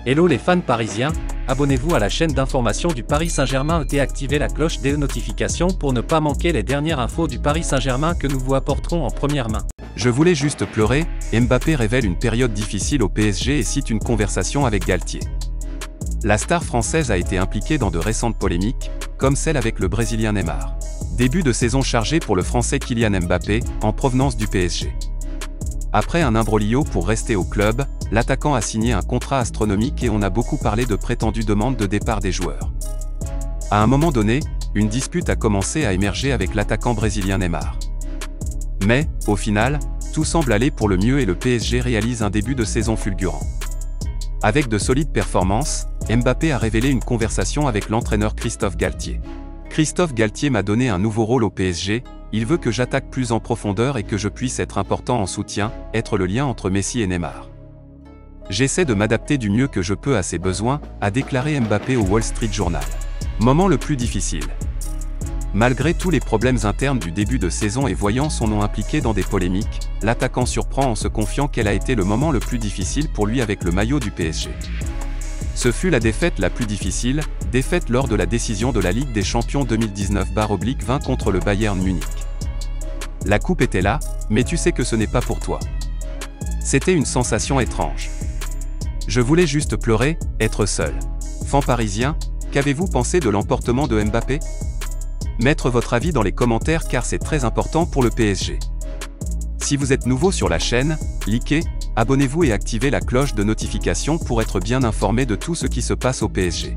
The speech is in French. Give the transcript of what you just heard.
Hello les fans parisiens, abonnez-vous à la chaîne d'information du Paris Saint-Germain et activez la cloche des notifications pour ne pas manquer les dernières infos du Paris Saint-Germain que nous vous apporterons en première main. Je voulais juste pleurer, Mbappé révèle une période difficile au PSG et cite une conversation avec Galtier. La star française a été impliquée dans de récentes polémiques, comme celle avec le Brésilien Neymar. Début de saison chargé pour le Français Kylian Mbappé, en provenance du PSG. Après un imbroglio pour rester au club, l'attaquant a signé un contrat astronomique et on a beaucoup parlé de prétendues demandes de départ des joueurs. À un moment donné, une dispute a commencé à émerger avec l'attaquant brésilien Neymar. Mais, au final, tout semble aller pour le mieux et le PSG réalise un début de saison fulgurant. Avec de solides performances, Mbappé a révélé une conversation avec l'entraîneur Christophe Galtier. Christophe Galtier m'a donné un nouveau rôle au PSG, il veut que j'attaque plus en profondeur et que je puisse être important en soutien, être le lien entre Messi et Neymar. J'essaie de m'adapter du mieux que je peux à ses besoins, a déclaré Mbappé au Wall Street Journal. Moment le plus difficile. Malgré tous les problèmes internes du début de saison et voyant son nom impliqué dans des polémiques, l'attaquant surprend en se confiant qu'elle a été le moment le plus difficile pour lui avec le maillot du PSG. Ce fut la défaite la plus difficile, défaite lors de la décision de la Ligue des Champions 2019/20 contre le Bayern Munich. La coupe était là, mais tu sais que ce n'est pas pour toi. C'était une sensation étrange. Je voulais juste pleurer, être seul. Fan parisien, qu'avez-vous pensé de l'emportement de Mbappé? Mettre votre avis dans les commentaires car c'est très important pour le PSG. Si vous êtes nouveau sur la chaîne, likez, abonnez-vous et activez la cloche de notification pour être bien informé de tout ce qui se passe au PSG.